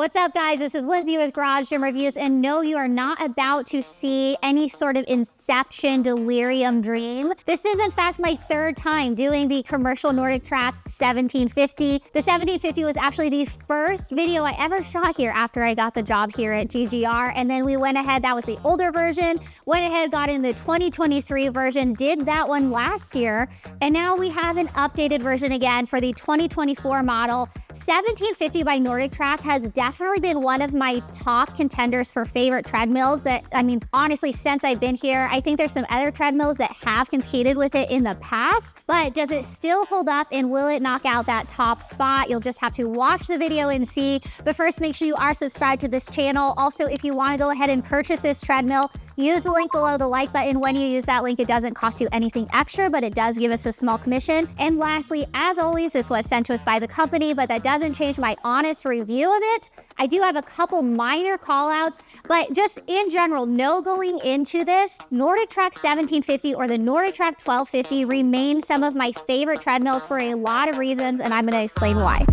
What's up, guys? This is Lindsay with Garage Gym Reviews, and no, you are not about to see any sort of Inception delirium dream. This is, in fact, my third time doing the commercial NordicTrack 1750. The 1750 was actually the first video I ever shot here after I got the job here at GGR, and then we went ahead, that was the older version, went ahead, got in the 2023 version, did that one last year, and now we have an updated version again for the 2024 model. 1750 by NordicTrack has definitely been one of my top contenders for favorite treadmills that, I mean, honestly, since I've been here, I think there's some other treadmills that have competed with it in the past, but does it still hold up and will it knock out that top spot? You'll just have to watch the video and see. But first, make sure you are subscribed to this channel. Also, if you want to go ahead and purchase this treadmill, use the link below the like button. When you use that link, it doesn't cost you anything extra, but it does give us a small commission. And lastly, as always, this was sent to us by the company, but that doesn't change my honest review of it. I do have a couple minor call outs, but just in general, no going into this, NordicTrack 1750 or the NordicTrack 1250 remain some of my favorite treadmills for a lot of reasons, and I'm going to explain why.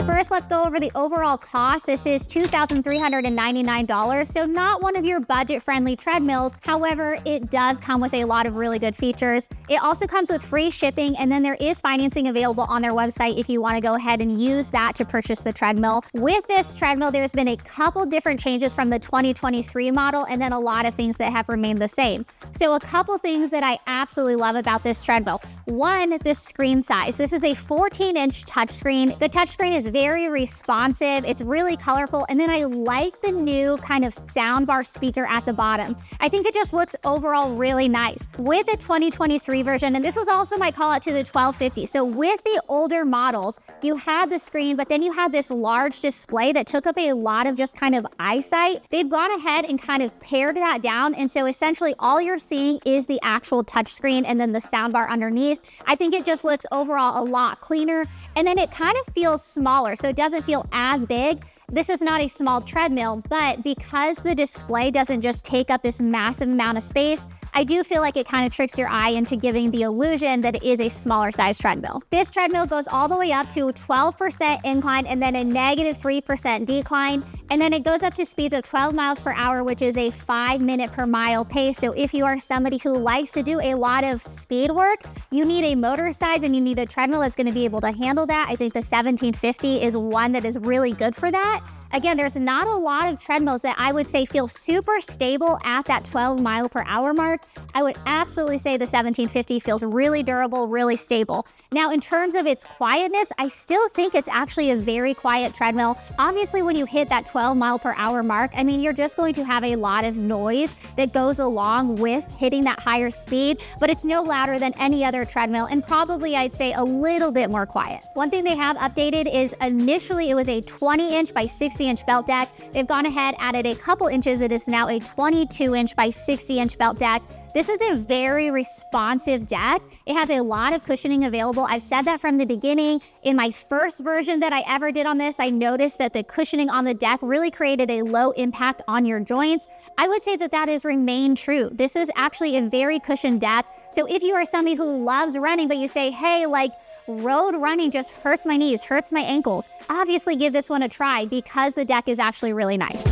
First, let's go over the overall cost. This is $2,399, so not one of your budget-friendly treadmills. However, it does come with a lot of really good features. It also comes with free shipping, and then there is financing available on their website if you want to go ahead and use that to purchase the treadmill. With this treadmill, there's been a couple different changes from the 2023 model, and then a lot of things that have remained the same. So a couple things that I absolutely love about this treadmill. One, the screen size. This is a 14-inch touchscreen. The touchscreen is very responsive, it's really colorful, and then I like the new kind of soundbar speaker at the bottom. I think it just looks overall really nice. With the 2023 version, and this was also my call out to the 1250, so with the older models, you had the screen, but then you had this large display that took up a lot of just kind of eyesight. They've gone ahead and kind of pared that down, and so essentially all you're seeing is the actual touchscreen and then the soundbar underneath. I think it just looks overall a lot cleaner, and then it kind of feels smaller, so it doesn't feel as big. This is not a small treadmill, but because the display doesn't just take up this massive amount of space, I do feel like it kind of tricks your eye into giving the illusion that it is a smaller size treadmill. This treadmill goes all the way up to 12% incline and then a -3% decline, and then it goes up to speeds of 12 miles per hour, which is a 5-minute per mile pace. So if you are somebody who likes to do a lot of speed work, you need a motor size and you need a treadmill that's going to be able to handle that. I think the 1750 is one that is really good for that. Again, there's not a lot of treadmills that I would say feel super stable at that 12 mile per hour mark. I would absolutely say the 1750 feels really durable, really stable. Now, in terms of its quietness, I still think it's actually a very quiet treadmill. Obviously, when you hit that 12 mile per hour mark, I mean, you're just going to have a lot of noise that goes along with hitting that higher speed, but it's no louder than any other treadmill, and probably I'd say a little bit more quiet. One thing they have updated is initially it was a 20-inch by 60-inch belt deck. They've gone ahead, added a couple inches. It is now a 22-inch by 60-inch belt deck. This is a very responsive deck. It has a lot of cushioning available. I've said that from the beginning. In my first version that I ever did on this, I noticed that the cushioning on the deck really created a low impact on your joints. I would say that that has remained true. This is actually a very cushioned deck. So if you are somebody who loves running, but you say, hey, like road running just hurts my knees, hurts my ankles, obviously give this one a try because the deck is actually really nice.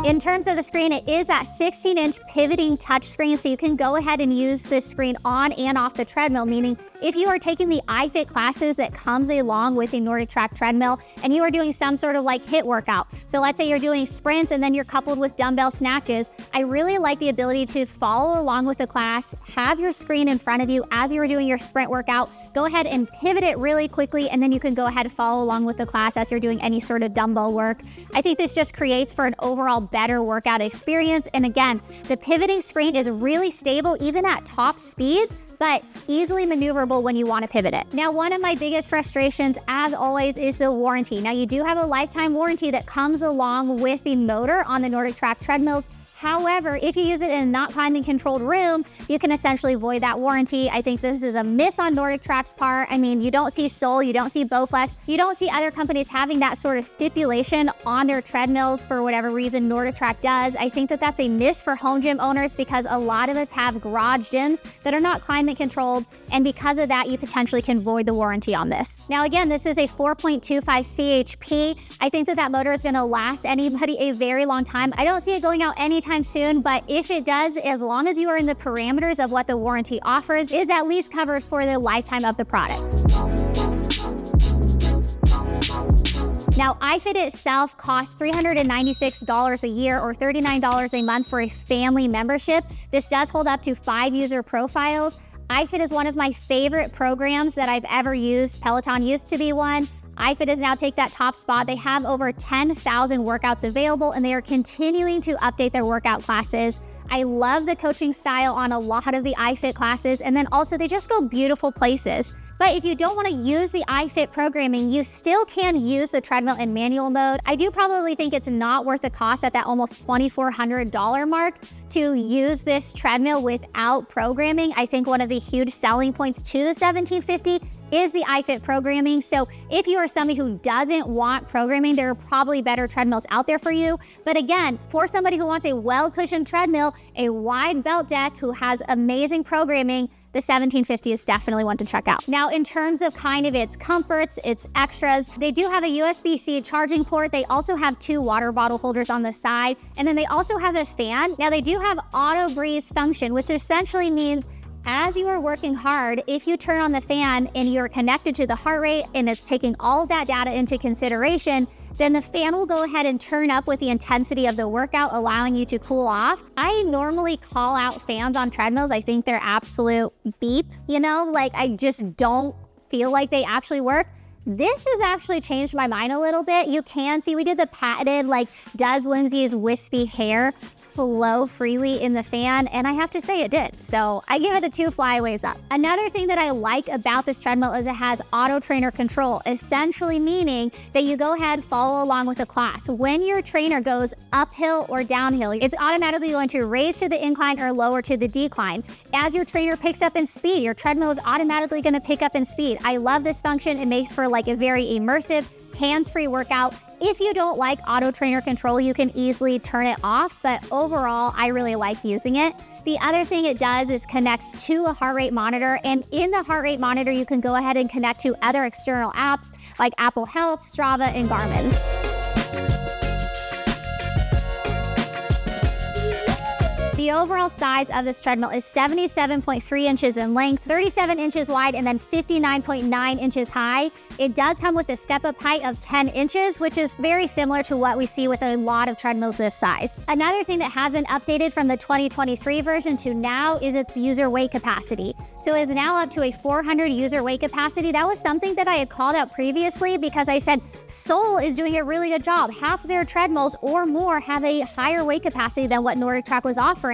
In terms of the screen, it is that 16-inch pivoting touchscreen, so you can go ahead and use this screen on and off the treadmill, meaning if you are taking the iFIT classes that comes along with a NordicTrack treadmill and you are doing some sort of like HIIT workout, so let's say you're doing sprints and then you're coupled with dumbbell snatches, I really like the ability to follow along with the class, have your screen in front of you as you are doing your sprint workout, go ahead and pivot it really quickly, and then you can go ahead and follow along with the class as you're doing any sort of dumbbell work. I think this just creates for an overall better workout experience. And again, the pivoting screen is really stable even at top speeds, but easily maneuverable when you want to pivot it. Now, one of my biggest frustrations, as always, is the warranty. Now, you do have a lifetime warranty that comes along with the motor on the NordicTrack treadmills. However, if you use it in a not climate controlled room, you can essentially void that warranty. I think this is a miss on NordicTrack's part. I mean, you don't see Soul, you don't see Bowflex, you don't see other companies having that sort of stipulation on their treadmills for whatever reason NordicTrack does. I think that that's a miss for home gym owners because a lot of us have garage gyms that are not climate controlled, and because of that, you potentially can void the warranty on this. Now, again, this is a 4.25 CHP. I think that that motor is gonna last anybody a very long time. I don't see it going out anytime soon, but if it does, as long as you are in the parameters of what the warranty offers, is at least covered for the lifetime of the product. Now, iFIT itself costs $396 a year or $39 a month for a family membership. This does hold up to 5 user profiles. iFIT is one of my favorite programs that I've ever used. Peloton used to be one. iFIT has now taken that top spot. They have over 10,000 workouts available, and they are continuing to update their workout classes. I love the coaching style on a lot of the iFIT classes, and then also they just go beautiful places. But if you don't want to use the iFIT programming, you still can use the treadmill in manual mode. I do probably think it's not worth the cost at that almost $2,400 mark to use this treadmill without programming. I think one of the huge selling points to the 1750 is the iFIT programming. So if you are somebody who doesn't want programming, there are probably better treadmills out there for you. But again, for somebody who wants a well-cushioned treadmill, a wide belt deck, who has amazing programming, the 1750 is definitely one to check out. Now, in terms of kind of its comforts, its extras, they do have a USB-C charging port. They also have 2 water bottle holders on the side, and then they also have a fan. Now, they do have auto breeze function, which essentially means as you are working hard, if you turn on the fan and you're connected to the heart rate and it's taking all of that data into consideration, then the fan will go ahead and turn up with the intensity of the workout, allowing you to cool off. I normally call out fans on treadmills. I think they're absolute beep, you know, like I just don't feel like they actually work. This has actually changed my mind a little bit. You can see we did the patented, like, does Lindsay's wispy hair flow freely in the fan? And I have to say it did. So I give it a 2 flyaways up. Another thing that I like about this treadmill is it has auto trainer control, essentially meaning that you go ahead, follow along with the class. When your trainer goes uphill or downhill, it's automatically going to raise to the incline or lower to the decline. As your trainer picks up in speed, your treadmill is automatically going to pick up in speed. I love this function. It makes for like a very immersive, hands-free workout. If you don't like auto trainer control, you can easily turn it off, but overall, I really like using it. The other thing it does is connects to a heart rate monitor, and in the heart rate monitor, you can go ahead and connect to other external apps like Apple Health, Strava, and Garmin. The overall size of this treadmill is 77.3 inches in length, 37 inches wide, and then 59.9 inches high. It does come with a step-up height of 10 inches, which is very similar to what we see with a lot of treadmills this size. Another thing that has been updated from the 2023 version to now is its user weight capacity. So it's now up to a 400 user weight capacity. That was something that I had called out previously because I said Soul is doing a really good job. Half their treadmills or more have a higher weight capacity than what NordicTrack was offering.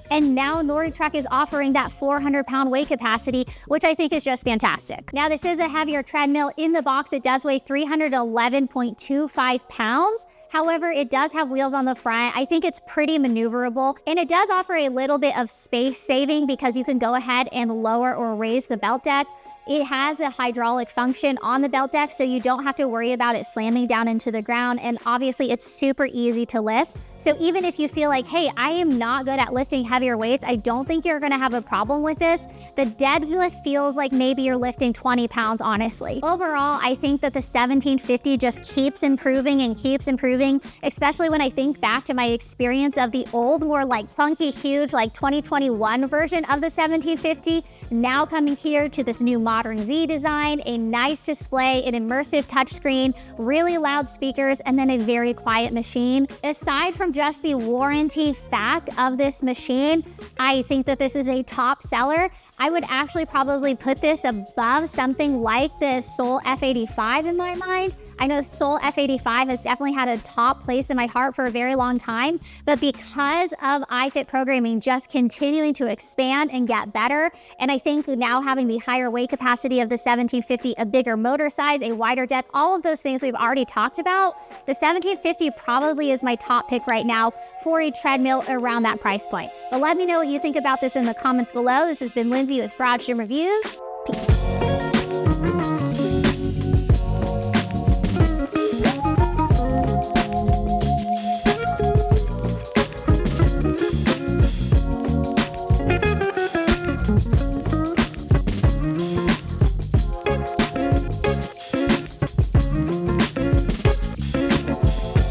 And now NordicTrack is offering that 400-pound weight capacity, which I think is just fantastic. Now, this is a heavier treadmill. In the box, it does weigh 311.25 pounds. However, it does have wheels on the front. I think it's pretty maneuverable, and it does offer a little bit of space saving because you can go ahead and lower or raise the belt deck. It has a hydraulic function on the belt deck, so you don't have to worry about it slamming down into the ground, and obviously it's super easy to lift. So even if you feel like, hey, I am not good at lifting heavier weights, I don't think you're gonna have a problem with this. The deadlift feels like maybe you're lifting 20 pounds, honestly. Overall, I think that the 1750 just keeps improving and keeps improving, especially when I think back to my experience of the old, more like funky, huge, like 2021 version of the 1750, now coming here to this new modern Z design, a nice display, an immersive touchscreen, really loud speakers, and then a very quiet machine. Aside from just the warranty fact of this machine, I think that this is a top seller. I would actually probably put this above something like the Soul F85 in my mind. I know Soul F85 has definitely had a top place in my heart for a very long time, but because of iFIT programming just continuing to expand and get better, and I think now having the higher weight capacity capacity of the 1750, a bigger motor size, a wider deck, all of those things we've already talked about, the 1750 probably is my top pick right now for a treadmill around that price point. But let me know what you think about this in the comments below. This has been Lindsay with Garage Gym Reviews.